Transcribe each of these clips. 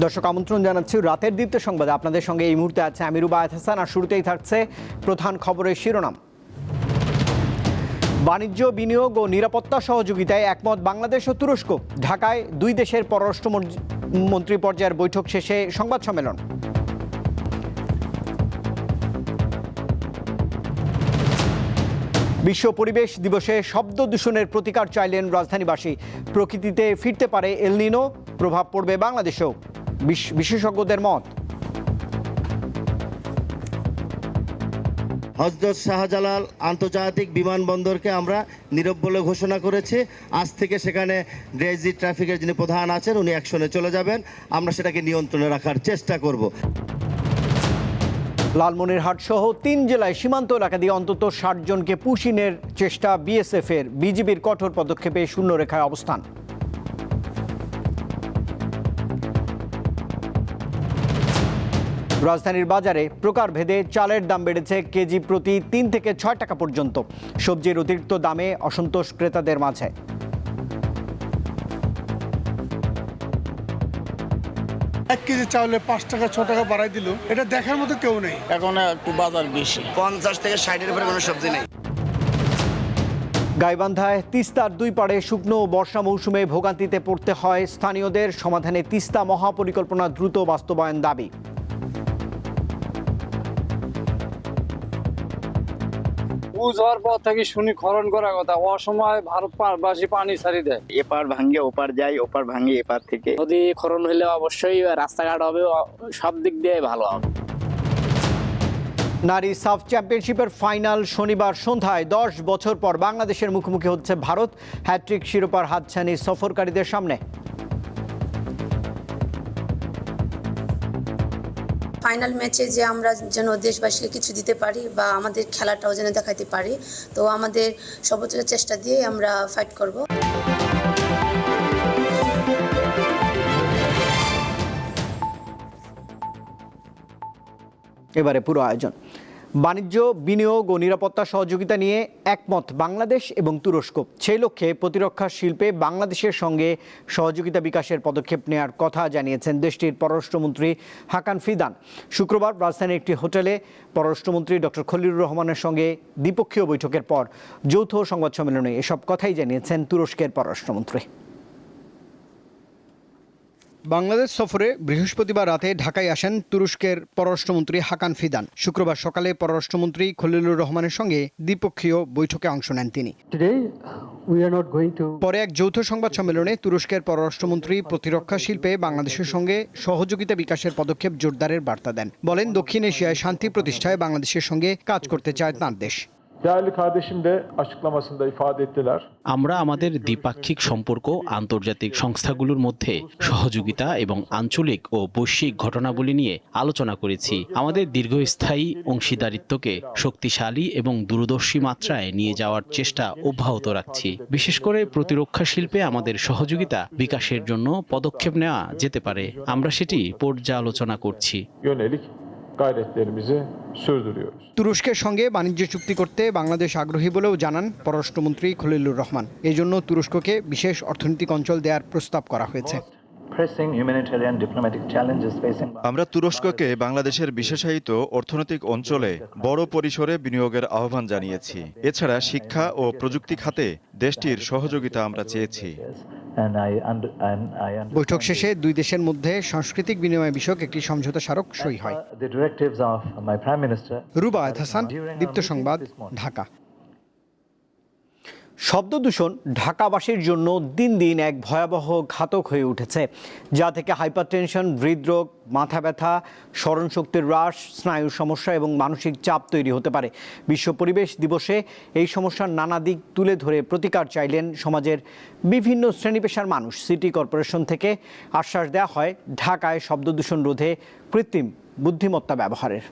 দর্শক আমন্ত্রণ জানাচ্ছি রাতের দীপ্ত সংবাদে। আপনাদের সঙ্গে এই মুহূর্তে আছে আমি রুবায়েত হাসান। আর শুরুতেই থাকছে প্রধান খবরের শিরোনাম। বাণিজ্য, বিনিয়োগ ও নিরাপত্তা সহযোগিতায় একমত বাংলাদেশ ও তুরস্ক। ঢাকায় দুই দেশের পররাষ্ট্রমন্ত্রী পর্যায়ের বৈঠক শেষে সংবাদ সম্মেলন। বিশ্ব পরিবেশ দিবসে শব্দ দূষণের প্রতিকার চাইলেন রাজধানীবাসী। প্রকৃতিতে ফিরতে পারে এল নিনো, প্রভাব পড়বে বাংলাদেশেও, বিশেষজ্ঞদের মত। হযরত শাহজালাল আন্তর্জাতিক বিমানবন্দরকে আমরা নীরব বলে ঘোষণা করেছি। আজ থেকে সেখানে ডিআইজি ট্রাফিকের যিনি প্রধান আছেন উনি অ্যাকশনে চলে যাবেন। আমরা সেটাকে নিয়ন্ত্রণে রাখার চেষ্টা করব। লালমনিরহাট সহ ৩ জেলায় সীমান্ত এলাকা দিয়ে অন্তত ৬০ জনকে পুশিনের চেষ্টা বিএসএফের। বিজিবির কঠোর পদক্ষেপে শূন্যরেখায় অবস্থান। রাজধানীর বাজারে প্রকারভেদে চালের দাম বেড়েছে কেজি প্রতি ৩ থেকে ৬ টাকা পর্যন্ত। সবজির অতিরিক্ত দামে অসন্তোষ ক্রেতাদের মাঝে। ১ কেজি চাউলে ৫ টাকা ৬ টাকা বাড়াই দিল, এটা দেখার মতো কেউ নেই। এখন একটু বাজার বেশি, ৫০ থেকে ৬০-এর উপরে কোনো সবজি নেই। গাইবান্ধায় তিস্তার দুই পাড়ে শুকনো বর্ষা মৌসুমে ভোগান্তিতে পড়তে হয় স্থানীয়দের। সমাধানে তিস্তা মহাপরিকল্পনা দ্রুত বাস্তবায়ন দাবি। বুঝার পর থেকে শুনি খনন করার কথা, অসময় ভারতবাসী পানি ছাড়ি দেয়। এপার ভাঙ্গে ওপার যায়, ওপার ভাঙ্গে এপার থেকে। যদি খনন হলে অবশ্যই রাস্তাঘাট হবে, সব দিক দিয়ে ভালো হবে। নারী সাফ চ্যাম্পিয়নশিপের ফাইনাল শনিবার সন্ধ্যায়। ১০ বছর পর বাংলাদেশের মুখোমুখি হচ্ছে ভারত। হ্যাট্রিক শিরোপার হাতছানি সফরকারীদের সামনে। ফাইনাল ম্যাচে যে আমরা যেন দেশবাসীকে কিছু দিতে পারি বা আমাদের খেলাটাও যেন দেখাতে পারি, তো আমাদের সর্বোচ্চ চেষ্টা দিয়ে আমরা ফাইট করব। এবারে পুরো আয়োজন। বাণিজ্য, বিনিয়োগ ও নিরাপত্তা সহযোগিতা নিয়ে একমত বাংলাদেশ এবং তুরস্ক। সেই লক্ষ্যে প্রতিরক্ষা শিল্পে বাংলাদেশের সঙ্গে সহযোগিতা বিকাশের পদক্ষেপ নেওয়ার কথা জানিয়েছেন দেশটির পররাষ্ট্রমন্ত্রী হাকান ফিদান। শুক্রবার রাজধানীর একটি হোটেলে পররাষ্ট্রমন্ত্রী ডক্টর খলিলুর রহমানের সঙ্গে দ্বিপক্ষীয় বৈঠকের পর যৌথ সংবাদ সম্মেলনে এসব কথাই জানিয়েছেন তুরস্কের পররাষ্ট্রমন্ত্রী। বাংলাদেশ সফরে বৃহস্পতিবার রাতে ঢাকায় আসেন তুরস্কের পররাষ্ট্রমন্ত্রী হাকান ফিদান। শুক্রবার সকালে পররাষ্ট্রমন্ত্রী খলিলুর রহমানের সঙ্গে দ্বিপক্ষীয় বৈঠকে অংশ নেন তিনি। পরে এক যৌথ সংবাদ সম্মেলনে তুরস্কের পররাষ্ট্রমন্ত্রী প্রতিরক্ষা শিল্পে বাংলাদেশের সঙ্গে সহযোগিতা বিকাশের পদক্ষেপ জোরদারের বার্তা দেন। বলেন, দক্ষিণ এশিয়ায় শান্তি প্রতিষ্ঠায় বাংলাদেশের সঙ্গে কাজ করতে চায় তাঁর দেশ। আমরা আমাদের দ্বিপাক্ষিক সম্পর্ক, আন্তর্জাতিক সংস্থাগুলোর মধ্যে সহযোগিতা এবং আঞ্চলিক ও বৈশ্বিক ঘটনাবলী নিয়ে আলোচনা করেছি। আমাদের দীর্ঘস্থায়ী অংশীদারিত্বকে শক্তিশালী এবং দূরদর্শী মাত্রায় নিয়ে যাওয়ার চেষ্টা অব্যাহত রাখছি। বিশেষ করে প্রতিরক্ষা শিল্পে আমাদের সহযোগিতা বিকাশের জন্য পদক্ষেপ নেওয়া যেতে পারে। আমরা সেটি পর্যালোচনা করছি। তুরস্কের সঙ্গে বাণিজ্য চুক্তি করতে বাংলাদেশ আগ্রহী বলেও জানান পররাষ্ট্রমন্ত্রী খলিলুর রহমান। এই জন্য তুরস্ককে বিশেষ অর্থনৈতিক অঞ্চল দেওয়ার প্রস্তাব করা হয়েছে। আমরা তুরস্ককে বাংলাদেশের বিশেষায়িত অর্থনৈতিক অঞ্চলে বড় পরিসরে বিনিয়োগের আহ্বান জানিয়েছি। এছাড়া শিক্ষা ও প্রযুক্তি খাতে দেশটির সহযোগিতা আমরা চেয়েছি। বৈঠক শেষে দুই দেশের মধ্যে সাংস্কৃতিক বিনিময় বিষয়ক একটি সমঝোতা স্মারক সই হয়। রুবায়েত হাসান, দীপ্ত সংবাদ, ঢাকা। শব্দ দূষণ ঢাকাবাসীর জন্য দিন দিন এক ভয়াবহ ঘাতক হয়ে উঠেছে, যা থেকে হাইপারটেনশন, হৃদরোগ, মাথা ব্যথা, স্মরণশক্তির হ্রাস, স্নায়ুর সমস্যা এবং মানসিক চাপ তৈরি হতে পারে। বিশ্ব পরিবেশ দিবসে এই সমস্যার নানা দিক তুলে ধরে প্রতিকার চাইলেন সমাজের বিভিন্ন শ্রেণী পেশার মানুষ। সিটি কর্পোরেশন থেকে আশ্বাস দেওয়া হয় ঢাকায় শব্দ দূষণ রোধে কৃত্রিম বুদ্ধিমত্তা ব্যবহারের।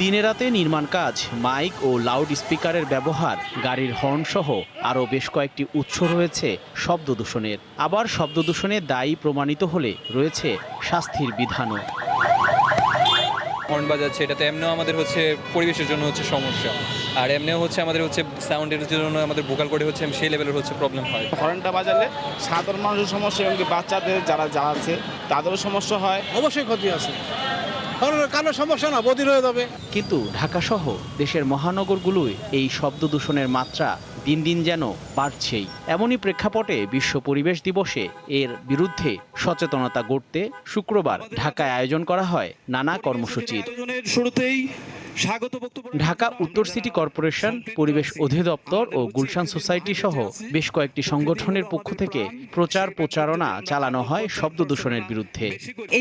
দিনে রাতে নির্মাণ কাজ, মাইক ও লাউড স্পিকারের ব্যবহার, গাড়ির হর্ন সহ আরও বেশ কয়েকটি উৎস রয়েছে শব্দ দূষণের। আবার শব্দ দূষণে দায়ী প্রমাণিত হলে রয়েছে শাস্তির বিধানও। হর্ন বাজাচ্ছে, এটাতে এমনিও আমাদের হচ্ছে পরিবেশের জন্য হচ্ছে সমস্যা, আর এমনিও হচ্ছে আমাদের হচ্ছে সাউন্ডের জন্য আমাদের ভোকাল করে হচ্ছে সেই লেভেলের হচ্ছে প্রবলেম হয়। হর্নটা বাজালে সাধারণ মানুষের সমস্যা, এমনকি বাচ্চাদের যারা আছে তাদেরও সমস্যা হয়। অবশ্যই ক্ষতি আছে, কারোর সমস্যা না, বধির হয়ে যাবে। কিন্তু ঢাকাসহ দেশের মহানগরগুলোয় এই শব্দ দূষণের মাত্রা দিন দিন যেন বাড়ছেই। এমনই প্রেক্ষাপটে বিশ্ব পরিবেশ দিবসে এর বিরুদ্ধে সচেতনতা গড়তে শুক্রবার ঢাকায় আয়োজন করা হয় নানা কর্মসূচির। ঢাকা উত্তর সিটি কর্পোরেশন, পরিবেশ অধিদপ্তর ও গুলশান সোসাইটি সহ বেশ কয়েকটি সংগঠনের পক্ষ থেকে প্রচারণা চালানো হয় শব্দ দূষণের বিরুদ্ধে।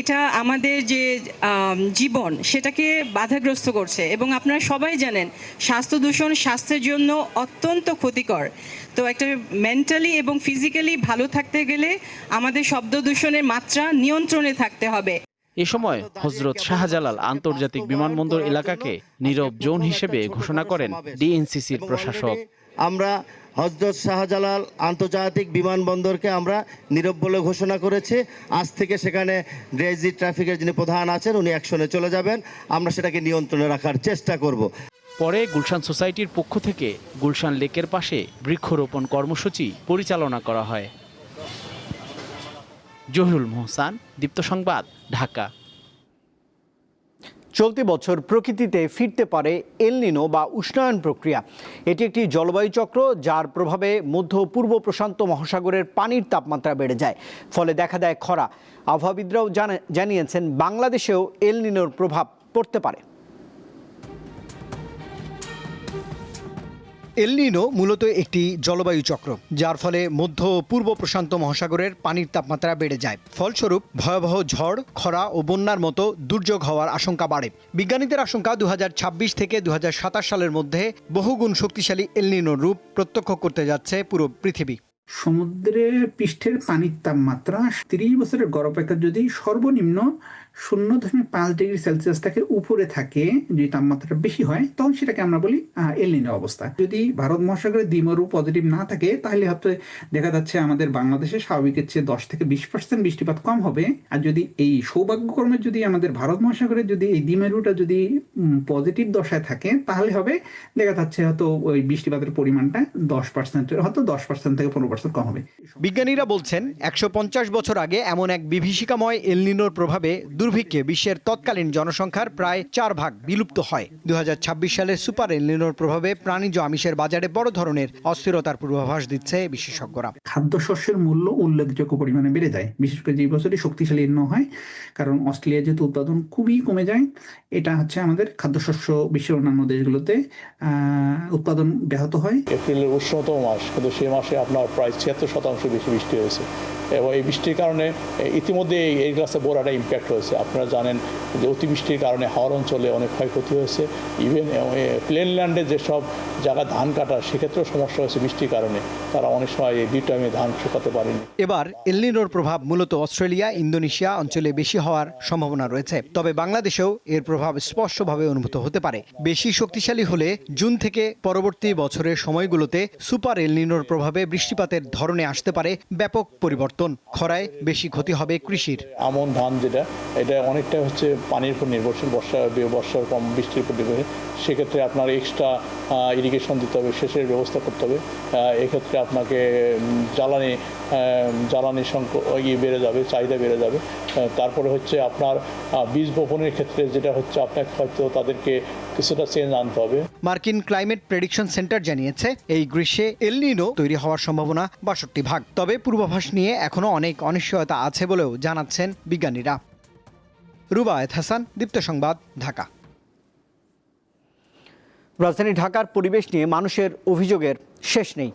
এটা আমাদের যে জীবন সেটাকে বাধাগ্রস্ত করছে এবং আপনারা সবাই জানেন স্বাস্থ্য দূষণ স্বাস্থ্যের জন্য অত্যন্ত ক্ষতিকর। তো একটা মেন্টালি এবং ফিজিক্যালি ভালো থাকতে গেলে আমাদের শব্দ দূষণের মাত্রা নিয়ন্ত্রণে থাকতে হবে। এ সময় হযরত শাহজালাল আন্তর্জাতিক বিমানবন্দর এলাকাকে নীরব জোন হিসেবে ঘোষণা করেন ডিএনসিসির প্রশাসক। আমরা হযরত শাহজালাল আন্তর্জাতিক বিমানবন্দরকে আমরা নীরব বলে ঘোষণা করেছি। আজ থেকে সেখানে ড্রেজি ট্রাফিকের যিনি প্রধান আছেন উনি অ্যাকশনে চলে যাবেন, আমরা সেটাকে নিয়ন্ত্রণে রাখার চেষ্টা করব। পরে গুলশান সোসাইটির পক্ষ থেকে গুলশান লেকের পাশে বৃক্ষরোপণ কর্মসূচি পরিচালনা করা হয়। জহিরুল মোহসান, দীপ্ত সংবাদ, ঢাকা। চলতি বছর প্রকৃতিতে ফিরতে পারে এল নিনো বা উষ্ণায়ন প্রক্রিয়া। এটি একটি জলবায়ু চক্র যার প্রভাবে মধ্য পূর্ব প্রশান্ত মহাসাগরের পানির তাপমাত্রা বেড়ে যায়, ফলে দেখা দেয় খরা। আবহাওয়াবিদরাও জানিয়েছেন বাংলাদেশেও এল নিনোর প্রভাব পড়তে পারে। এল নিনো মূলত একটি জলবায়ু চক্র যার ফলে মধ্য পূর্ব প্রশান্ত মহাসাগরের পানির তাপমাত্রা বেড়ে যায়। ফলস্বরূপ ভয়াবহ ঝড়, খরা ও বন্যার মতো দুর্যোগ হওয়ার আশঙ্কা বাড়ে। বিজ্ঞানীদের আশঙ্কা 2026 থেকে 2027 সালের মধ্যে বহুগুণ শক্তিশালী এল নিনোর রূপ প্রত্যক্ষ করতে যাচ্ছে পুরো পৃথিবী। সমুদ্রের পৃষ্ঠের পানির তাপমাত্রা 30 বছরের গড় অপেক্ষা যদি সর্বনিম্ন 0.5 ডিগ্রি সেলসিয়াস থেকে উপরে থাকে, যদি তাপমাত্রা বেশি হয় তখন সেটাকে আমরা বলি এল নিনো অবস্থা। যদি ভারত মহাসাগরে দ্বিমেরু পজিটিভ না থাকে তাহলে হয়তো দেখা যাচ্ছে আমাদের বাংলাদেশে স্বাভাবিকের চেয়ে 10 থেকে 20% বৃষ্টিপাত কম হবে। আর যদি এই সৌভাগ্যক্রমে যদি আমাদের ভারত মহাসাগরে যদি এই দ্বিমেরুটা যদি পজিটিভ দশায় থাকে তাহলে হবে দেখা যাচ্ছে হয়তো ওই বৃষ্টিপাতের পরিমাণটা 10% হয়তো 10% থেকে 15% কম হবে। বিজ্ঞানীরা বলছেন 150 বছর আগে এমন এক বিভীষিকাময় এল নিনোর প্রভাবে দুর্ভিক্ষে বিশ্বের তৎকালীন জনসংখ্যার প্রায় 4 ভাগ বিলুপ্ত হয়। 2026 সালে সুপার এল নিনোর প্রভাবে প্রাণীজ আমিষের বাজারে বড় ধরনের অস্থিরতার পূর্বাভাস দিচ্ছে বিশেষজ্ঞরা। খাদ্যশস্যের মূল্য উল্লেখযোগ্য পরিমাণে বেড়ে যায়, বিশেষ করে যে বছরই শক্তিশালী এল নিনো হয়, কারণ অস্ট্রেলিয়া যেহেতু উৎপাদন খুবই কমে যায়, এটা হচ্ছে আমাদের খাদ্যশস্য বিশ্বের অন্যান্য দেশগুলোতে উৎপাদন ব্যাহত হয়। এপ্রিলের উষ্ণতম মাস, কিন্তু সেই মাসে আপনার প্রায় 76% বেশি বৃষ্টি হয়েছে এবং এই বৃষ্টির কারণে ইতিমধ্যে এই গাছে বড় একটা ইম্প্যাক্ট হয়েছে। আপনারা জানেন যে অতিবৃষ্টির কারণে হাওর অঞ্চলে অনেক ক্ষয়ক্ষতি হয়েছে। ইভেন প্লেনল্যান্ডে যেসব জায়গা ধান কাটা সেক্ষেত্রেও সমস্যা হয়েছে বৃষ্টির কারণে, তারা অনেক সময় এই 2 টাইমে ধান শুকাতে পারেনি। এবার এল নিনোর প্রভাব মূলত অস্ট্রেলিয়া, ইন্দোনেশিয়া অঞ্চলে বেশি হওয়ার সম্ভাবনা রয়েছে, তবে বাংলাদেশেও এর প্রভাব স্পষ্টভাবে অনুভূত হতে পারে। বেশি শক্তিশালী হলে জুন থেকে পরবর্তী বছরের সময়গুলোতে সুপার এল নিনোর প্রভাবে বৃষ্টিপাতের ধরনে আসতে পারে ব্যাপক পরিবর্তন। খরায় বেশি ক্ষতি হবে কৃষির। আমন ধান যেটা, এটা অনেকটা হচ্ছে পানির উপর নির্ভরশীল, বর্ষার কম বৃষ্টির উপর নির্ভরশীল। সেক্ষেত্রে আপনার এক্সট্রা ইরিগেশন দিতে হবে, সেচের ব্যবস্থা করতে হবে। এক্ষেত্রে আপনাকে জ্বালানি বেড়ে যাবে, চাহিদা বেড়ে যাবে। তারপরে হচ্ছে আপনার বীজ বপনের ক্ষেত্রে যেটা হচ্ছে আপনাকে হয়তো তাদেরকে কিছুটা চেঞ্জ আনতে হবে। মার্কিন ক্লাইমেট প্রেডিকশন সেন্টার জানিয়েছে এই গ্রীষ্মে এল নিনো তৈরি হওয়ার সম্ভাবনা 62 ভাগ। তবে পূর্বাভাস নিয়ে এখনো অনেক অনিশ্চয়তা আছে বলেও জানাচ্ছেন বিজ্ঞানীরা। রুবায়েত হাসান, দীপ্ত সংবাদ, ঢাকা। রাজধানী ঢাকার পরিবেশ নিয়ে মানুষের অভিযোগের শেষ নেই।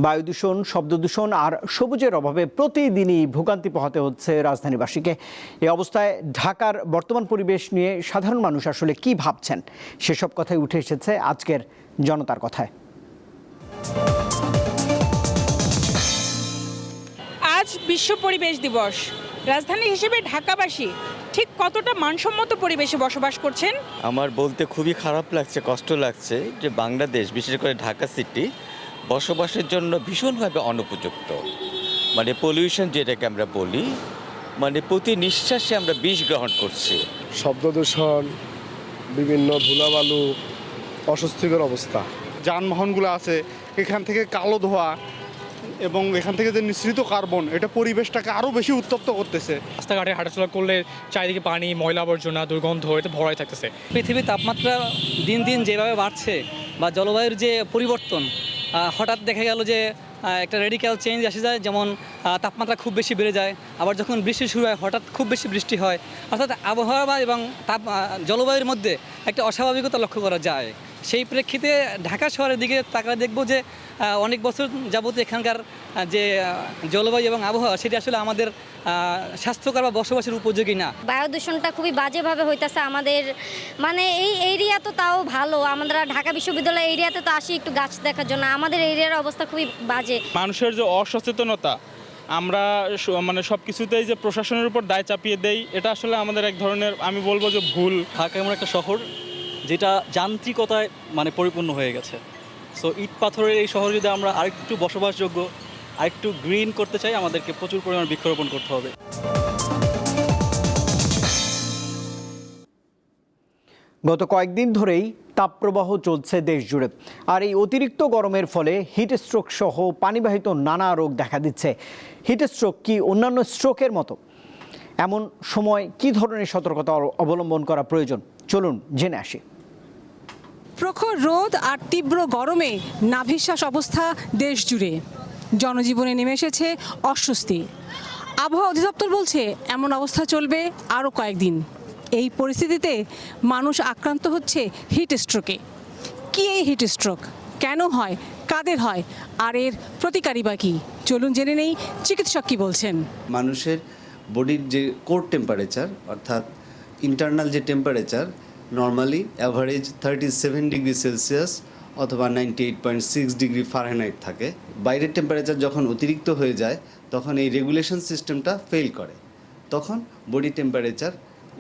বায়ু দূষণ, শব্দ দূষণ আর সবুজের অভাবে প্রতিদিনই ভোগান্তি পোহাতে হচ্ছে রাজধানীবাসীকে। এই অবস্থায় ঢাকার বর্তমান পরিবেশ নিয়ে সাধারণ মানুষ আসলে কি ভাবছেন, সেসব কথাই উঠে এসেছে আজকের জনতার কথায়। আজ বিশ্ব পরিবেশ দিবস। রাজধানী হিসেবে ঢাকাবাসী ঠিক কতটা মানসম্মত পরিবেশে বসবাস করছেন? আমার বলতে খুবই খারাপ লাগছে, কষ্ট লাগছে যে বাংলাদেশ, বিশেষ করে ঢাকা সিটি বসবাসের জন্য ভীষণভাবে অনুপযুক্ত। মানে পলিউশন যেটাকে আমরা বলি, মানে প্রতি নিঃশ্বাসে আমরা বিষ গ্রহণ করছি। শব্দ দূষণ, বিভিন্ন ধুলাবালু, অস্বস্তিকর অবস্থা। যানবাহনগুলো আছে এখান থেকে কালো ধোঁয়া এবং এখান থেকে যে নিঃসৃত কার্বন, এটা পরিবেশটাকে আরও বেশি উত্তপ্ত করতেছে। রাস্তাঘাটে হাঁটাচলা করলে চারিদিকে পানি, ময়লা আবর্জনা, দুর্গন্ধ এটা ভরাই থাকতেছে। পৃথিবীর তাপমাত্রা দিন দিন যেভাবে বাড়ছে বা জলবায়ুর যে পরিবর্তন, হঠাৎ দেখা গেল যে একটা রেডিক্যাল চেঞ্জ আসে যায়, যেমন তাপমাত্রা খুব বেশি বেড়ে যায়, আবার যখন বৃষ্টি শুরু হয় হঠাৎ খুব বেশি বৃষ্টি হয়, অর্থাৎ আবহাওয়া এবং জলবায়ুর মধ্যে একটা অস্বাভাবিকতা লক্ষ্য করা যায়। সেই প্রেক্ষিতে ঢাকা শহরের দিকে তাকালে দেখব যে অনেক বছর যাবত এখানকার যে জলবায়ু এবং আবহাওয়া সেটি আসলে আমাদের স্বাস্থ্যকর বা বসবাসের উপযোগী না। বায়ু দূষণটা খুবই বাজেভাবে হইতেছে আমাদের, মানে এই এরিয়া তো তাও ভালো, আমরা ঢাকা বিশ্ববিদ্যালয় এরিয়াতে তো আসি একটু গাছ দেখার জন্য, আমাদের এরিয়ার অবস্থা খুবই বাজে। মানুষের যে অসচেতনতা, আমরা মানে সব কিছুতেই যে প্রশাসনের উপর দায় চাপিয়ে দেই, এটা আসলে আমাদের এক ধরনের, আমি বলবো যে ভুল। ঢাকা এমন একটা শহর যেটা যান্ত্রিকতায় মানে পরিপূর্ণ হয়ে গেছে। সো ইট পাথরের এই শহর যদি আমরা আরেকটু বসবাসযোগ্য, আরেকটু গ্রিন করতে চাই, আমাদেরকে প্রচুর পরিমাণ বৃক্ষরোপণ করতে হবে। গত কয়েকদিন ধরেই তাপপ্রবাহ চলছে দেশ জুড়ে, আর এই অতিরিক্ত গরমের ফলে হিট স্ট্রোক সহ পানিবাহিত নানা রোগ দেখা দিচ্ছে। হিট স্ট্রোক কি অন্যান্য স্ট্রোকের মতো? এমন সময় কি ধরনের সতর্কতা অবলম্বন করা প্রয়োজন, চলুন জেনে আসি। প্রখর রোদ আর তীব্র গরমে নাভিশ্বাস অবস্থা দেশ জুড়ে, জনজীবনে নেমে এসেছে অস্বস্তি। আবহাওয়া অধিদপ্তর বলছে এমন অবস্থা চলবে আরও কয়েকদিন। এই পরিস্থিতিতে মানুষ আক্রান্ত হচ্ছে হিট স্ট্রোকে। কি এই হিট স্ট্রোক, কেন হয়, কাদের হয়, আর এর প্রতিকারী বা কী? চলুন জেনে নেই চিকিৎসক কি বলছেন। মানুষের বডির যে কোর টেম্পারেচার, অর্থাৎ ইন্টারনাল যে temperature, normally average 37 degree Celsius অথবা 98.6 ডিগ্রি ফারেনহাইট থাকে। বাইরের টেম্পারেচার যখন অতিরিক্ত হয়ে যায় তখন এই রেগুলেশন সিস্টেমটা ফেল করে, তখন বডি টেম্পারেচার,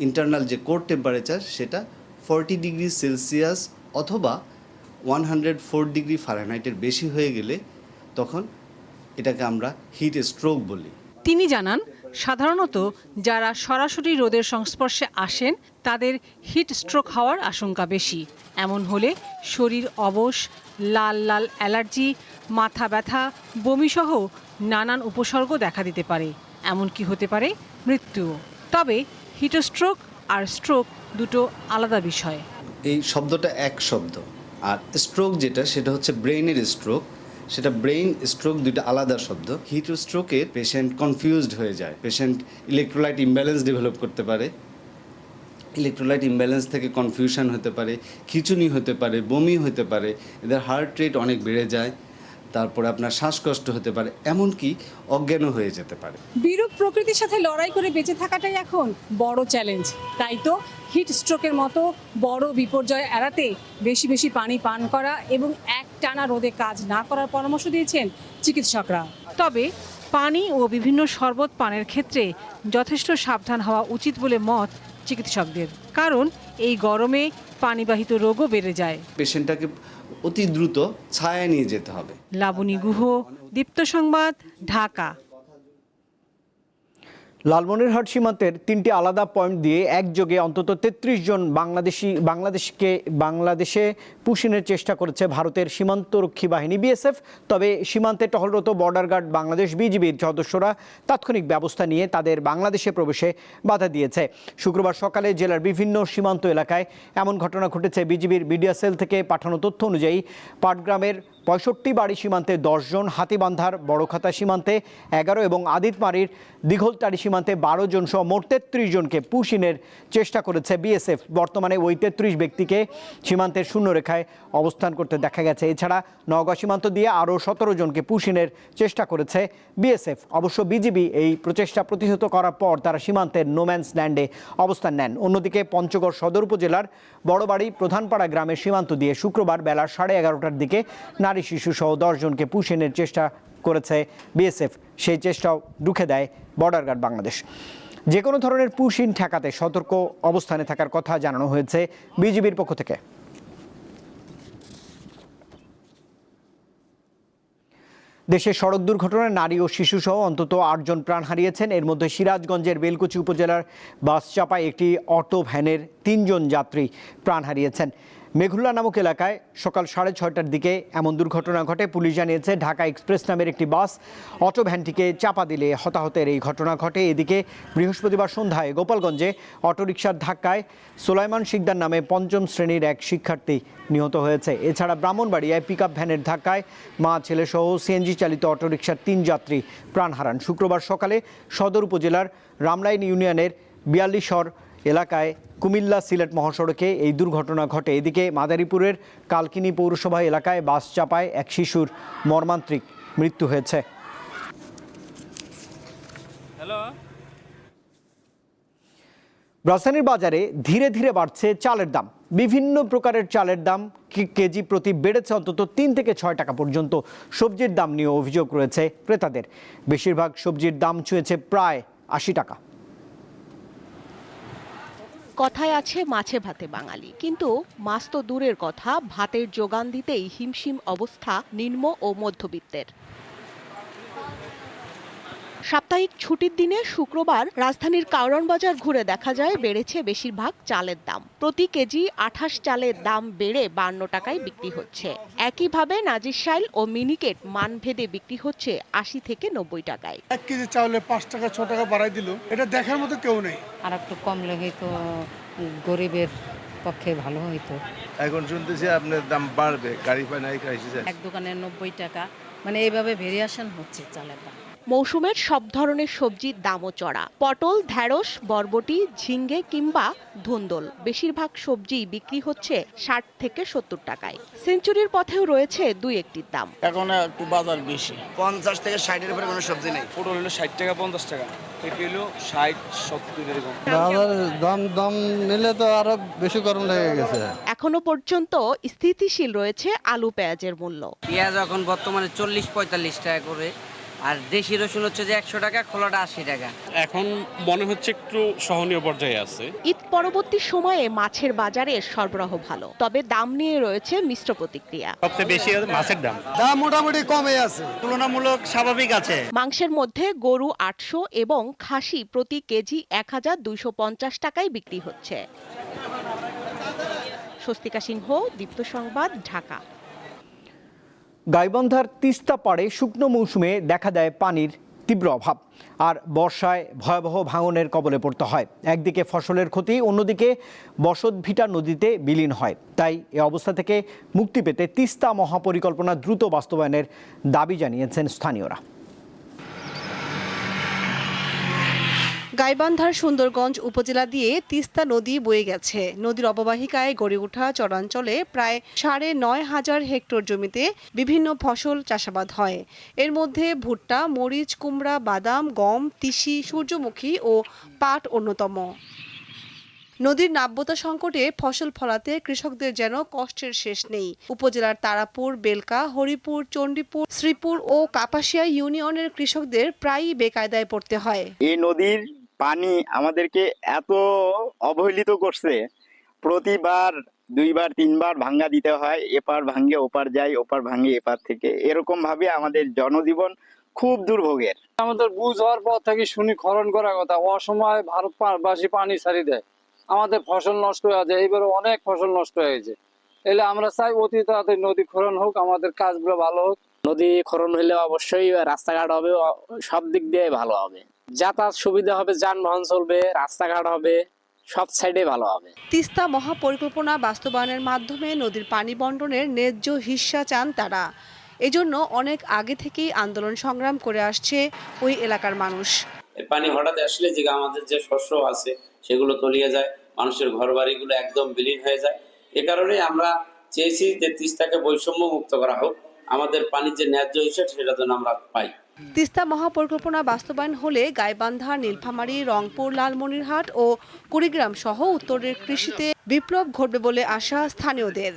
ইন্টারনাল যে কোর টেম্পারেচার, সেটা 40 ডিগ্রি সেলসিয়াস অথবা 104 ডিগ্রি ফারেনহাইটের বেশি হয়ে গেলে তখন এটাকে আমরা হিট স্ট্রোক বলি। তিনি জানান, সাধারণত যারা সরাসরি রোদের সংস্পর্শে আসেন তাদের হিট স্ট্রোক হওয়ার আশঙ্কা বেশি। এমন হলে শরীর অবশ, লাল লাল অ্যালার্জি, মাথা ব্যথা, বমিসহ নানান উপসর্গ দেখা দিতে পারে, এমনকি হতে পারে মৃত্যুও। তবে হিট স্ট্রোক আর স্ট্রোক দুটো আলাদা বিষয়। এই শব্দটা এক শব্দ, আর স্ট্রোক যেটা, সেটা হচ্ছে ব্রেইনের স্ট্রোক। সেটা ব্রেইন স্ট্রোক দুটো আলাদা শব্দ। হিট স্ট্রোকে পেশেন্ট কনফিউজড হয়ে যায়, পেশেন্ট ইলেকট্রোলাইট ইমব্যালেন্স ডেভেলপ করতে পারে, ইলেকট্রোলাইট ইমব্যালেন্স থেকে কনফিউশন হতে পারে, খিঁচুনি হতে পারে, বমি হতে পারে, এদের হার্ট রেট অনেক বেড়ে যায়, তারপরে আপনার শ্বাসকষ্ট হতে পারে, এমনকি অজ্ঞানও হয়ে যেতে পারে। বিরূপ প্রকৃতির সাথে লড়াই করে বেঁচে থাকাটাই এখন বড় চ্যালেঞ্জ। তাই তো হিট স্ট্রোকের মতো বড় বিপর্যয় এড়াতে বেশি বেশি পানি পান করা এবং একটানা রোদে কাজ না করার পরামর্শ দিয়েছেন চিকিৎসকরা। তবে পানি ও বিভিন্ন শরবত পানের ক্ষেত্রে যথেষ্ট সাবধান হওয়া উচিত বলে মত চিকিৎসকদের, কারণ এই গরমে পানিবাহিত রোগও বেড়ে যায়। পেশেন্টটাকে অতি দ্রুত ছায়ায় নিয়ে যেতে হবে। লাবণী গুহ, দীপ্ত সংবাদ, ঢাকা। লালমনিরহাট সীমান্তের 3টি আলাদা পয়েন্ট দিয়ে একযোগে অন্তত 33 জন বাংলাদেশে পুশিনের চেষ্টা করেছে ভারতের সীমান্তরক্ষী বাহিনী বিএসএফ। তবে সীমান্তে টহলরত বর্ডার গার্ড বাংলাদেশ বিজিবির সদস্যরা তাৎক্ষণিক ব্যবস্থা নিয়ে তাদের বাংলাদেশে প্রবেশে বাধা দিয়েছে। শুক্রবার সকালে জেলার বিভিন্ন সীমান্ত এলাকায় এমন ঘটনা ঘটেছে। বিজিবির মিডিয়া সেল থেকে পাঠানো তথ্য অনুযায়ী পাটগ্রামের 65 বাড়ি সীমান্তে 10 জন, হাতিবান্ধার বড়খাতা সীমান্তে 11 এবং আদিতমারির দীঘলতারি সীমান্তে 12 জন সহ মোট 33 জনকে পুশিনের চেষ্টা করেছে বিএসএফ। বর্তমানে ওই 33 ব্যক্তিকে সীমান্তের শূন্যরেখায় অবস্থান করতে দেখা গেছে। এছাড়া নওগাঁ সীমান্ত দিয়ে আরও 17 জনকে পুশিনের চেষ্টা করেছে বিএসএফ। অবশ্য বিজিবি এই প্রচেষ্টা প্রতিহত করার পর তারা সীমান্তের নোম্যান্স ল্যান্ডে অবস্থান নেন। অন্যদিকে পঞ্চগড় সদর উপজেলার বড়বাড়ি প্রধানপাড়া গ্রামের সীমান্ত দিয়ে শুক্রবার বেলা 11:30টার দিকে নারী শিশু সহ 10 জনকে পুশিনের চেষ্টা করেছে বিএসএফ। সেই চেষ্টাও রুখে দেয় বর্ডার গার্ড বাংলাদেশ। যে কোনো ধরনের পুশিন ঠেকাতে সতর্ক অবস্থানে থাকার কথা জানানো হয়েছে বিজিবির পক্ষ থেকে। দেশে সড়ক দুর্ঘটনায় নারী ও শিশুসহ অন্তত 8 জন প্রাণ হারিয়েছেন। এর মধ্যে সিরাজগঞ্জের বেলকুচি উপজেলার বাস চাপায় একটি অটো ভ্যানের 3 জন যাত্রী প্রাণ হারিয়েছেন। মেঘুল্লা নামক এলাকায় সকাল 6:30টার দিকে এমন দুর্ঘটনা ঘটে। পুলিশ জানিয়েছে, ঢাকা এক্সপ্রেস নামের একটি বাস অটো ভ্যানটিকে চাপা দিলে হতাহতের এই ঘটনা ঘটে। এদিকে বৃহস্পতিবার সন্ধ্যায় গোপালগঞ্জে অটোরিকশার ধাক্কায় সোলাইমান শিকদার নামে 5ম শ্রেণীর এক শিক্ষার্থী নিহত হয়েছে। এছাড়া ব্রাহ্মণবাড়িয়ায় পিকআপ ভ্যানের ধাক্কায় মা ছেলেসহ সিএনজি চালিত অটোরিকশার 3 যাত্রী প্রাণ হারান। শুক্রবার সকালে সদর উপজেলার রামলাইন ইউনিয়নের 42 এলাকায় কুমিল্লা সিলেট মহাসড়কে এই দুর্ঘটনা ঘটে। এদিকে মাদারীপুরের কালকিনি পৌরসভা এলাকায় বাস চাপায় এক শিশুর মর্মান্তিক মৃত্যু হয়েছে। রাজধানীর বাজারে ধীরে ধীরে বাড়ছে চালের দাম। বিভিন্ন প্রকারের চালের দাম কেজি প্রতি বেড়েছে অন্তত 3 থেকে 6 টাকা পর্যন্ত। সবজির দাম নিয়ে অভিযোগ রয়েছে ক্রেতাদের। বেশিরভাগ সবজির দাম ছুঁয়েছে প্রায় 80 টাকা। কথায় আছে মাছে ভাতে বাঙালি, কিন্তু মাছ তো দূরের কথা, ভাতের যোগান দিতেই হিমশিম অবস্থা নিম্ন ও মধ্যবিত্তের। সাপ্তাহিক ছুটির দিনে শুক্রবার রাজধানীর কারওয়ান বাজার ঘুরে দেখা যায় বেড়েছে বেশিরভাগ চালের দাম। প্রতি কেজি 28 চালের দাম বেড়ে 52 টাকায় বিক্রি হচ্ছে। একইভাবে নাজিরশাইল ও মিনিকেট মানভেদে বিক্রি হচ্ছে 80 থেকে 90 টাকায়। 1 কেজি চাউলে 5 টাকা 6 টাকা বাড়াই দিল, এটা দেখার মতো কেউ নেই। আর একটু কম লেগে তো গরিবের পক্ষে ভালো হইতো। এখন শুনতেছি আপনার দাম বাড়বে, গাড়ি পায় নাই খাইছে। এক দোকানে 90 টাকা, মানে এইভাবে ভেরিয়েশন হচ্ছে চালের দাম। মৌসুমের সব ধরনের সবজির দামও চড়া। পটল, ঢেঁড়স, বরবটি, ঝিঙ্গে কিংবা ধুন্দল, বেশিরভাগ সবজি বিক্রি হচ্ছে 60 থেকে 70 টাকায়। সেঞ্চুরির পথেও রয়েছে 2-1টির দাম। এখন একটু বাজার বেশি, 50 থেকে 60-এর উপরে কোনো সবজি নেই। পটল হলো 60 টাকা 50 টাকা, পেঁপে হলো 60-70 এরকম। দাম নিলে তো আরো বেশি গরম লেগে গেছে। এখনো পর্যন্ত স্থিতিশীল রয়েছে আলু পেঁয়াজের মূল্য। পেঁয়াজ এখন বর্তমানে 40-45 টাকা করে, আর দেশি রসুন হচ্ছে যে 100 টাকা, খোলাটা 80 টাকা। এখন মনে হচ্ছে একটু সহনীয় পর্যায়ে আছে। ঈদ পরবর্তী সময়ে মাছের বাজারে সরবরাহ ভালো, তবে দাম নিয়ে রয়েছে মিশ্র প্রতিক্রিয়া। সবচেয়ে বেশি মাছের দাম মোটামুটি কমে আছে, তুলনামূলক স্বাভাবিক আছে। মাংসের মধ্যে গরু 800 এবং খাসি প্রতি কেজি 1250 টাকায় বিক্রি হচ্ছে। স্বস্তিকা সিংহ, দীপ্ত সংবাদ, ঢাকা। গাইবান্ধার তিস্তা পাড়ে শুকনো মৌসুমে দেখা দেয় পানির তীব্র অভাব, আর বর্ষায় ভয়াবহ ভাঙনের কবলে পড়তে হয়। একদিকে ফসলের ক্ষতি, অন্যদিকে বসতভিটা নদীতে বিলীন হয়। তাই এ অবস্থা থেকে মুক্তি পেতে তিস্তা মহাপরিকল্পনা দ্রুত বাস্তবায়নের দাবি জানিয়েছেন স্থানীয়রা। গাইবান্ধার সুন্দরগঞ্জ উপজেলা দিয়ে তিস্তা নদী বয়ে গেছে। নদীর অববাহিকায় গড়ে ওঠা চরাঞ্চলে প্রায় 9,500 হেক্টর জমিতে বিভিন্ন ফসল চাষাবাদ হয়। এর মধ্যে ভুট্টা, মরিচ, কুমড়া, বাদাম, গম, তিসি, সূর্যমুখী ও পাট অন্যতম। নদীর নাব্যতা সংকটে ফসল ফলাতে কৃষকদের যেন কষ্টের শেষ নেই। উপজেলার তারাপুর, বেলকা, হরিপুর, চণ্ডীপুর, শ্রীপুর ও কাপাসিয়া ইউনিয়নের কৃষকদের প্রায়ই বেকায়দায় পড়তে হয়। এই নদীর পানি আমাদেরকে এত অবহেলিত করছে, প্রতিবার 2বার 3বার ভাঙ্গা দিতে হয়। এপার ভাঙ্গে ওপার যায়, ওপার ভাঙ্গে এপার থেকে, এরকম ভাবে আমাদের জনজীবন খুব দুর্ভোগের। আমাদের বুঝ হওয়ার পর থেকে শুনি খনন করার কথা, অসময় ভারতবাসী পানি ছাড়ি দেয়, আমাদের ফসল নষ্ট হয়ে যায়। এবারে অনেক ফসল নষ্ট হয়েছে। এলে আমরা চাই অতি তাড়াতাড়ি নদী খনন হোক, আমাদের কাজগুলো ভালো হোক। নদী খনন হলে অবশ্যই রাস্তাঘাট হবে, সব দিক দিয়ে ভালো হবে, যাতায়াত সুবিধা হবে, যানবাহন চলবে, রাস্তাঘাট হবে, সব সাইডে ভালো হবে। তিস্তা মহাপরিকল্পনা বাস্তবায়নের মাধ্যমে নদীর পানি বন্টনের ন্যায্য হিস্সা চান তারা। এজন্য অনেক আগে থেকেই আন্দোলন সংগ্রাম করে আসছে ওই এলাকার মানুষ। পানি হঠাৎ আসলে যে আমাদের যে শস্য আছে সেগুলো তলিয়ে যায়, মানুষের ঘরবাড়িগুলো একদম বিলীন হয়ে যায়। এ কারণে আমরা চেয়েছি যে তিস্তাকে বৈষম্য মুক্ত করা হোক, আমাদের পানির যে ন্যায্য হিসেবে সেটা যেন আমরা পাই। তিস্তা মহাপরিকল্পনা বাস্তবায়ন হলে গাইবান্ধা, নীলফামারী, রংপুর, লালমনিরহাট ও কুড়িগ্রাম সহ উত্তরের কৃষিতে বিপ্লব ঘটবে বলে আশা স্থানীয়দের।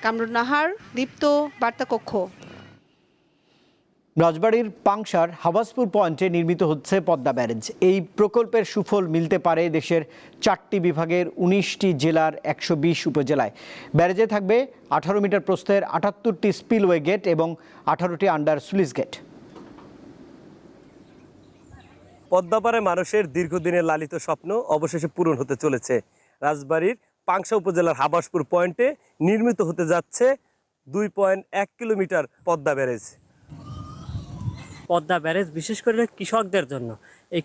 কামরুন নাহার, দীপ্ত, বার্তা কক্ষ। রাজবাড়ীর পাংশার হাবাসপুর পয়েন্টে নির্মিত হচ্ছে পদ্মা ব্যারেজ। এই প্রকল্পের সুফল মিলতে পারে দেশের 4টি বিভাগের 19টি জেলার 120 উপজেলায়। ব্যারেজে থাকবে 18 মিটার প্রস্থের 78টি স্পিলওয়ে গেট এবং 18টি আন্ডার স্লুইস গেট। পদ্মাপাড়ে মানুষের দীর্ঘদিনের লালিত স্বপ্ন অবশেষে পূরণ হতে চলেছে। রাজবাড়ীর পাংশা উপজেলার হাবাসপুর পয়েন্টে নির্মিত হতে যাচ্ছে 2.1 kilometre Padma barrage. Padma barrage বিশেষ করে কৃষকদের জন্য। এই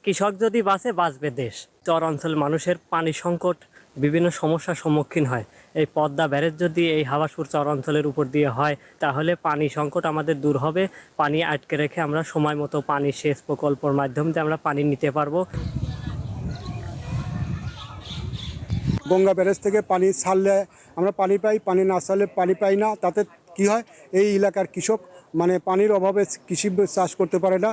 কৃষক যদি বাঁচবে দেশ। চর অঞ্চলের মানুষের পানি সংকট, বিভিন্ন সমস্যার সম্মুখীন হয়। এই পদ্মা ব্যারেজ যদি এই হাবাসপুর চর অঞ্চলের উপর দিয়ে হয় তাহলে পানি সংকট আমাদের দূর হবে। পানি আটকে রেখে আমরা সময় মতো পানি সেচ প্রকল্পের মাধ্যমে আমরা পানি নিতে পারবো। গঙ্গা ব্যারেজ থেকে পানি ছাড়লে আমরা পানি পাই, পানি না ছাড়লে পানি পাই না। তাতে কি হয়, এই এলাকার কৃষক পানির অভাবে কৃষি চাষ করতে পারে না।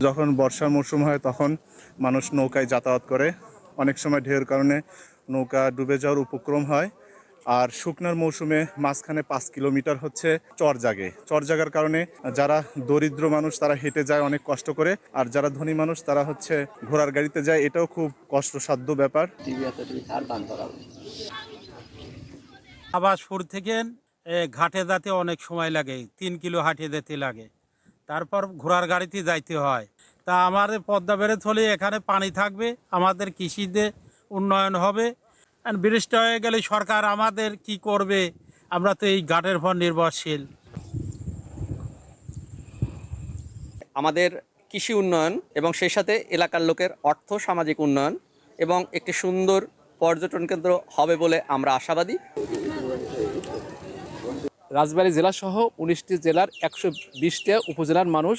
যখন বর্ষার মৌসুম হয় তখন মানুষ নৌকায় যাতায়াত করে, অনেক সময় ঢেউয়ের কারণে নৌকা ডুবে যাওয়ার উপক্রম হয়। আর শুকনার মৌসুমে মাঝখানে 5 কিলোমিটার হচ্ছে চর জাগার কারণে যারা দরিদ্র মানুষ তারা হেঁটে যায় অনেক কষ্ট করে, আর যারা ধনী মানুষ তারা হচ্ছে ঘোড়ার গাড়িতে যায়। এটাও খুব কষ্টসাধ্য ব্যাপার। হাবাসপুর থেকে ঘাটে যেতে অনেক সময় লাগে, 3 কিলো হাঁটে যেতে লাগে, তারপর ঘোড়ার গাড়িতে যাইতে হয়। তা আমাদের পদ্মা ব্যারেজ হলে এখানে পানি থাকবে, আমাদের কৃষিতে উন্নয়ন হবে। বৃষ্টি হয়ে গেলে সরকার আমাদের কি করবে, আমরা তো এই ঘাটের উপর নির্ভরশীল। আমাদের কৃষি উন্নয়ন এবং সেই সাথে এলাকার লোকের অর্থ সামাজিক উন্নয়ন এবং একটি সুন্দর পর্যটন কেন্দ্র হবে বলে আমরা আশাবাদী। রাজবাড়ী জেলা সহ 19টি জেলার 120টা উপজেলার মানুষ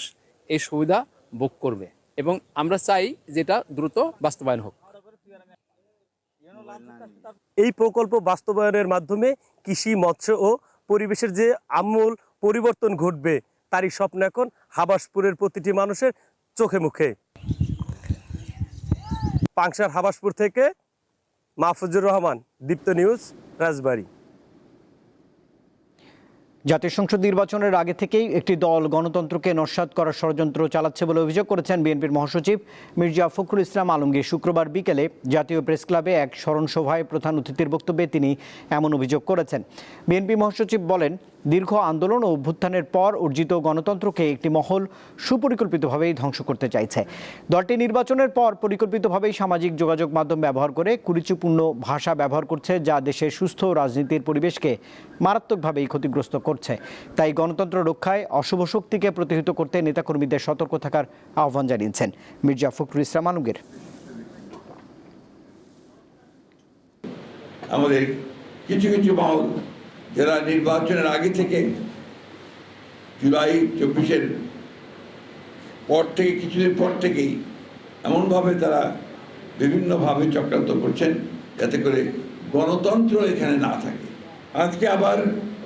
এই সুবিধা ভোগ করবে এবং আমরা চাই যেটা দ্রুত বাস্তবায়ন হোক। এই প্রকল্প বাস্তবায়নের মাধ্যমে কৃষি, মৎস্য ও পরিবেশের যে আমূল পরিবর্তন ঘটবে তারই স্বপ্ন এখন হাবাসপুরের প্রতিটি মানুষের চোখে মুখে। পাংশার হাবাসপুর থেকে মাহফুজুর রহমান, দীপ্ত নিউজ, রাজবাড়ী। জাতীয় সংসদ নির্বাচনের আগে থেকেই একটি দল গণতন্ত্রকে নস্যাৎ করার ষড়যন্ত্র চালাচ্ছে বলে অভিযোগ করেছেন বিএনপির মহাসচিব মির্জা ফখরুল ইসলাম আলমগীর। শুক্রবার বিকেলে জাতীয় প্রেস ক্লাবে এক স্মরণ সভায় প্রধান অতিথির বক্তব্যে তিনি এমন অভিযোগ করেছেন। বিএনপি মহাসচিব বলেন, দীর্ঘ আন্দোলন ও অভ্যুত্থানের পর অর্জিত গণতন্ত্রকে একটি মহল সুপরিকল্পিতভাবেই ধ্বংস করতে চাইছে। দলটি নির্বাচনের পর পরিকল্পিতভাবেই সামাজিক যোগাযোগ মাধ্যম ব্যবহার করে কুরুচিপূর্ণ ভাষা ব্যবহার করছে, যা দেশের সুস্থ রাজনীতির পরিবেশকে মারাত্মকভাবেই ক্ষতিগ্রস্ত করছে। তাই গণতন্ত্র রক্ষায় অশুভ শক্তিকে প্রতিহত করতে নেতাকর্মীদের সতর্ক থাকার আহ্বান জানিয়েছেন মির্জা ফখরুল ইসলাম আলমগীর। আমাদের কিছু কিছু মহল যারা নির্বাচনের আগে থেকে জুলাই 24-এর পর থেকে কিছুদিন পর থেকেই এমনভাবে তারা বিভিন্নভাবে চক্রান্ত করছেন যাতে করে গণতন্ত্র এখানে না থাকে। আজকে আবার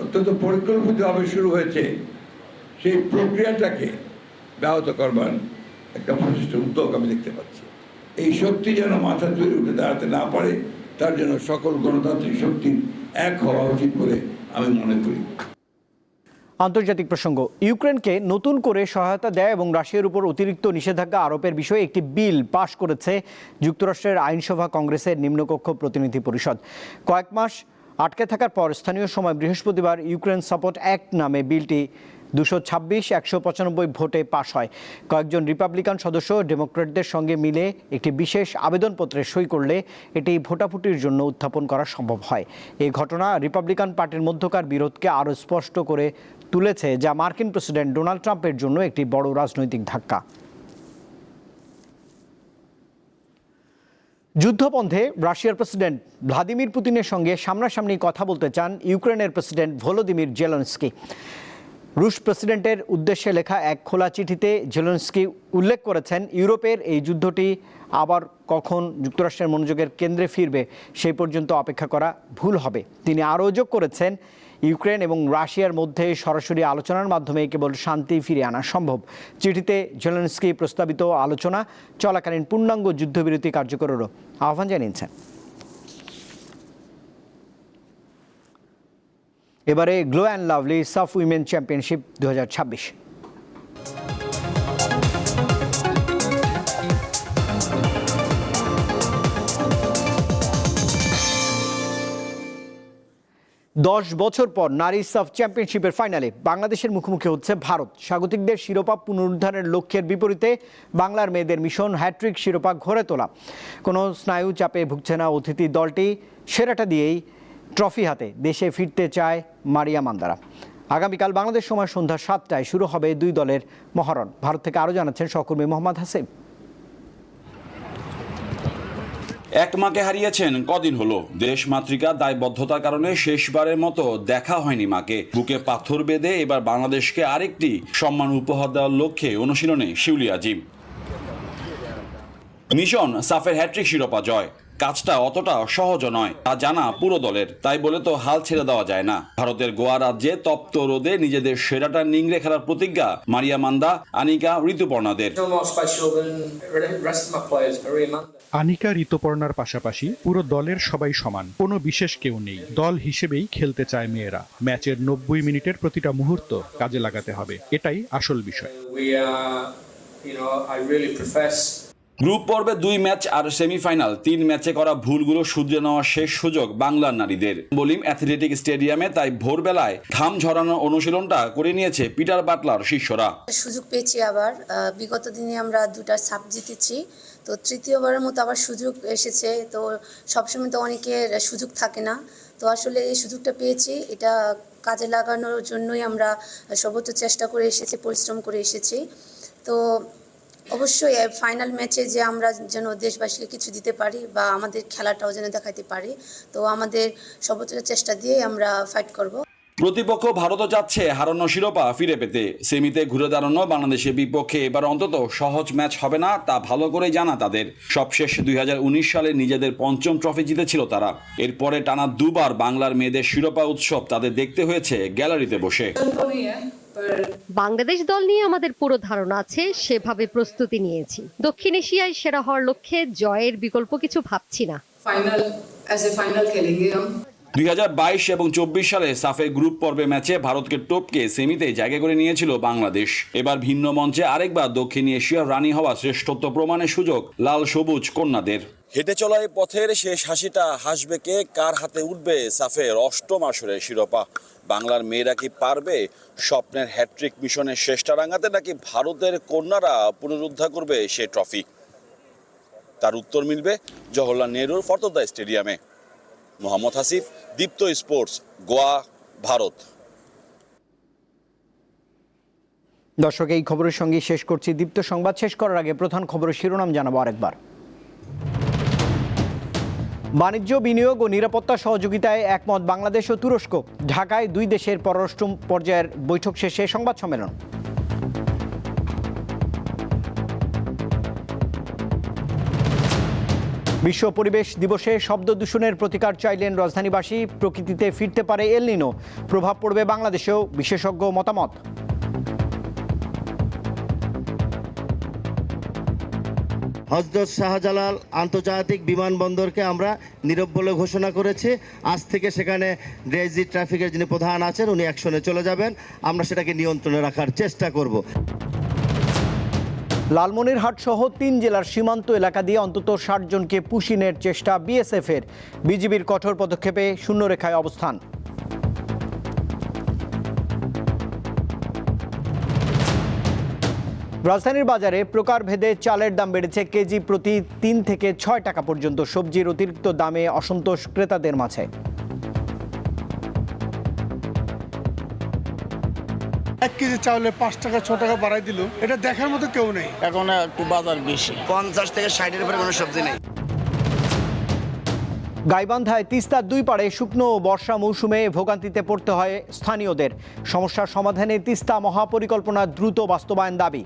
অত্যন্ত পরিকল্পিতভাবে শুরু হয়েছে সেই প্রক্রিয়াটাকে ব্যাহত করবার একটা প্রচেষ্ট উদ্যোগ আমি দেখতে পাচ্ছি। এই শক্তি যেন মাথা তুলে উঠে দাঁড়াতে না পারে তার জন্য সকল গণতান্ত্রিক শক্তি এক হওয়া উচিত বলে আমি মনে করি। আন্তর্জাতিক প্রসঙ্গ, ইউক্রেনকে নতুন করে সহায়তা দেয় এবং রাশিয়ার উপর অতিরিক্ত নিষেধাজ্ঞা আরোপের বিষয়ে একটি বিল পাশ করেছে যুক্তরাষ্ট্রের আইনসভা কংগ্রেসের নিম্নকক্ষ প্রতিনিধি পরিষদ। কয়েক মাস আটকে থাকার পর স্থানীয় সময় বৃহস্পতিবার ইউক্রেন সাপোর্ট অ্যাক্ট নামে বিলটি 226-195 ভোটে পাশ হয়। কয়েকজন রিপাবলিকান সদস্য ডেমোক্র্যাটদের সঙ্গে মিলে একটি বিশেষ আবেদনপত্রে সই করলে এটি ভোটাভুটির জন্য উত্থাপন করা সম্ভব হয়। এই ঘটনা রিপাবলিকান পার্টির মধ্যকার বিরোধকে আরও স্পষ্ট করে তুলেছে, যা মার্কিন প্রেসিডেন্ট ডোনাল্ড ট্রাম্পের জন্য একটি বড় রাজনৈতিক ধাক্কা। যুদ্ধবন্ধে রাশিয়ার প্রেসিডেন্ট ভ্লাদিমির পুতিনের সঙ্গে সামনাসামনি কথা বলতে চান ইউক্রেনের প্রেসিডেন্ট ভলোদিমির জেলেনস্কি। রুশ প্রেসিডেন্টের উদ্দেশ্যে লেখা এক খোলা চিঠিতে জেলেনস্কি উল্লেখ করেছেন, ইউরোপের এই যুদ্ধটি আবার কখন যুক্তরাষ্ট্রের মনোযোগের কেন্দ্রে ফিরবে সেই পর্যন্ত অপেক্ষা করা ভুল হবে। তিনি আরও যোগ করেছেন, ইউক্রেন এবং রাশিয়ার মধ্যে সরাসরি আলোচনার মাধ্যমে কেবল শান্তি ফিরিয়ে আনা সম্ভব। চিঠিতে জেলেনস্কি প্রস্তাবিত আলোচনা চলাকালীন পূর্ণাঙ্গ যুদ্ধবিরতি কার্যকরেরও আহ্বান জানিয়েছেন। এবারে গ্লো অ্যান্ড লাভলি সাফ উইমেন চ্যাম্পিয়নশিপ 2026। 10 বছর পর নারী সাফ চ্যাম্পিয়নশিপের ফাইনালে বাংলাদেশের মুখোমুখি হচ্ছে ভারত। স্বাগতিকদের শিরোপা পুনরুদ্ধারের লক্ষ্যের বিপরীতে বাংলার মেয়েদের মিশন হ্যাট্রিক শিরোপা ঘরে তোলা। কোনো স্নায়ু চাপে ভুগছে না অতিথি দলটি, সেরাটা দিয়েই ট্রফি হাতে দেশে ফিরতে চায় মারিয়া মান্দারা। আগামীকাল বাংলাদেশ সময় সন্ধ্যা 7টায় শুরু হবে দুই দলের মহারণ। ভারত থেকে আরও জানাচ্ছেন সহকর্মী মোহাম্মদ হাসিব। এক মাকে হারিয়েছেন কদিন হলো। দেশ মাতৃকা দায়বদ্ধতার কারণে শেষবারের মতো দেখা হয়নি মাকে। বুকে পাথর বেঁধে এবার বাংলাদেশকে আরেকটি সম্মান উপহার দেওয়ার লক্ষ্যে অনুশীলনে শিউলি আজিম। মিশন সাফের হ্যাট্রিক শিরোপা জয়। কাজটা অতটা সহজ নয় তা জানা পুরো দলের, তাই বলে তো হাল ছেড়ে দেওয়া যায় না। ভারতের গোয়া রাজ্যে তপ্ত রোদে নিজেদের সেরাটা নিংড়ে খেলার প্রতিজ্ঞা মারিয়া মান্দা, আনিকা, ঋতুপর্ণাদের। আনিকা, ঋতুপর্ণার পাশাপাশি পুরো দলের সবাই সমান, কোনো বিশেষ কেউ নেই। দল হিসেবেই খেলতে চায় মেয়েরা। ম্যাচের 90 মিনিটের প্রতিটা মুহূর্ত কাজে লাগাতে হবে, এটাই আসল বিষয়। গ্রুপ পর্বে 2 ম্যাচ আর সেমিফাইনাল 3 ম্যাচে করা ভুলগুলো শুধরে নেওয়ার শেষ সুযোগ বাংলার নারীদের। বলিম অ্যাথলেটিক স্টেডিয়ামে তাই ভোরবেলায় ঘাম ঝরানো অনুশীলনটা করে নিয়েছে পিটার বাটলার শিষ্যরা। সুযোগ পেয়েছি আবার, বিগত দিনে আমরা 2টা সাব জিতেছি, তো তৃতীয়বারের মতো আবার সুযোগ এসেছে। তো সবসময় তো অনেকের সুযোগ থাকে না, তো আসলে এই সুযোগটা পেয়েছি, এটা কাজে লাগানোর জন্যই আমরা সর্বোচ্চ চেষ্টা করে এসেছি, পরিশ্রম করে এসেছি। তো অবশ্যই ফাইনাল ম্যাচে যে আমরা যেন দেশবাসীকে কিছু দিতে পারি বা আমাদের খেলাটাও যেন দেখাতে পারি, তো আমাদের সর্বোচ্চ চেষ্টা দিয়ে আমরা ফাইট করব। প্রতিপক্ষ ভারতও যাচ্ছে হারানো শিরোপা ফিরে পেতে। সেমিতে ঘুরে দাঁড়ানো বাংলাদেশের বিপক্ষে এবার অন্তত সহজ ম্যাচ হবে না, তা ভালো করে জানা তাদের। সবশেষ 2019 সালে নিজেদের 5ম ট্রফি জিতেছিল তারা। এরপরে টানা 2বার বাংলার মেয়েদের শিরোপা উৎসব তাদের দেখতে হয়েছে গ্যালারিতে বসে। বাংলাদেশ দল নিয়ে আমাদের পুরো ধারণা আছে, সেভাবে প্রস্তুতি নিয়েছি। দক্ষিণ এশিয়ায় সেরা হওয়ার লক্ষ্যে জয়ের বিকল্প কিছু ভাবছি না। 2022 এবং 24 সালে সাফের গ্রুপ পর্বে ম্যাচে ভারতকে টপকে সেমিতে জায়গা করে নিয়েছিল বাংলাদেশ। এবার ভিন্ন মঞ্চে আরেকবার দক্ষিণ এশিয়ার রানী হওয়া শ্রেষ্ঠত্ব প্রমাণের সুযোগ লাল সবুজ কন্যাদের। হেঁটে চলা এই পথের শেষ হাসিটা হাসবে কে, কার হাতে উঠবে সাফের 8ম আসরের শিরোপা? বাংলার মেয়েরা কি পারবে স্বপ্নের হ্যাট্রিক মিশনের শেষটা রাঙাতে, নাকি ভারতের কন্যারা পুনরুদ্ধার করবে সে ট্রফি? তার উত্তর মিলবে জওহরলাল নেহরুর ফতোদা স্টেডিয়ামে। মোহাম্মদ হাসিব, দীপ্ত স্পোর্টস, গোয়া, ভারত। দর্শক, এই খবরের সঙ্গে শেষ করছি দীপ্ত সংবাদ। শেষ করার আগে প্রধান খবরের শিরোনাম জানাবো আরেকবার। বাণিজ্য, বিনিয়োগ ও নিরাপত্তা সহযোগিতায় একমত বাংলাদেশ ও তুরস্ক। ঢাকায় 2 দেশের পররাষ্ট্র পর্যায়ের বৈঠক শেষে সংবাদ সম্মেলন। বিশ্ব পরিবেশ দিবসে শব্দ দূষণের প্রতিকার চাইলেন রাজধানীবাসী। প্রকৃতিতে ফিরতে পারে এল নিনো, প্রভাব পড়বে বাংলাদেশেও বিশেষজ্ঞ মতামত। হযরত শাহজালাল আন্তর্জাতিক বিমানবন্দরকে আমরা নীরব বলে ঘোষণা করেছি। আজ থেকে সেখানে ডিআইজি ট্রাফিকের যিনি প্রধান আছেন উনি অ্যাকশনে চলে যাবেন। আমরা সেটাকে নিয়ন্ত্রণে রাখার চেষ্টা করব। লালমনিরহাট সহ 3 জেলার সীমান্ত এলাকা দিয়ে অন্তত 60 জনকে পুশিনের চেষ্টা বিএসএফের। বিজিবির কঠোর পদক্ষেপে শূন্যরেখায় অবস্থান। রাজধানীর বাজারে প্রকারভেদে চালের দাম বেড়েছে। কেজি প্রতি 3 থেকে 6 টাকা পর্যন্ত। সবজির অতিরিক্ত দামে অসন্তোষ ক্রেতাদের মাঝে। 1 কেজি চাউলে 5 টাকা 6 টাকা বাড়াই দিল, এটা দেখার মতো কেউ নেই। এখন একটু বাজার বেশি, 50 থেকে 60-এর উপরে কোনো সবজি নেই। গাইবান্ধায় তিস্তার 2 পাড়ে শুকনো বর্ষা মৌসুমে ভোগান্তিতে পড়তে হয় স্থানীয়দের। সমস্যার সমাধানে তিস্তা মহাপরিকল্পনা দ্রুত বাস্তবায়ন দাবি।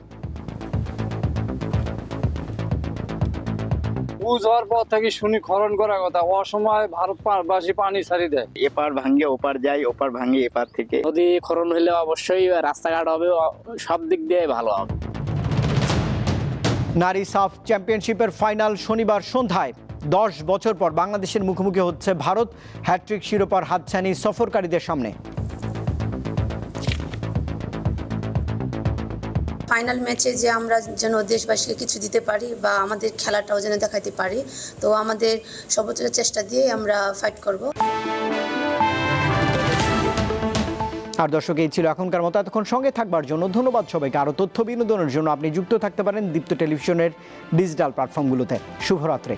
হওয়ার পর থেকে শুনি খনন করার কথা, অসময়ে ভারতবাসী পানি ছাড়ি দেয়। এপার ভাঙ্গে ওপার যায়, ওপার ভাঙ্গে এপার থেকে। নদী খনন হলে অবশ্যই রাস্তাঘাট হবে, সব দিক দিয়ে ভালো হবে। নারী সাফ চ্যাম্পিয়নশিপের ফাইনাল শনিবার সন্ধ্যায়। 10 বছর পর বাংলাদেশের মুখোমুখি হচ্ছে ভারত। হ্যাট্রিক শিরোপার হাতছানি সফরকারীদের সামনে। ফাইনাল ম্যাচে যে আমরা যেন দেশবাসীকে কিছু দিতে পারি বা আমাদের খেলাটাও যেন দেখাতে পারি, তো আমাদের সর্বোচ্চ চেষ্টা দিয়ে আমরা ফাইট করব। আর দর্শক, এই ছিল এখনকার মতো। এতক্ষণ সঙ্গে থাকবার জন্য ধন্যবাদ সবাইকে। আরও তথ্য বিনোদনের জন্য আপনি যুক্ত থাকতে পারেন দীপ্ত টেলিভিশনের ডিজিটাল প্ল্যাটফর্মগুলোতে। শুভরাত্রি।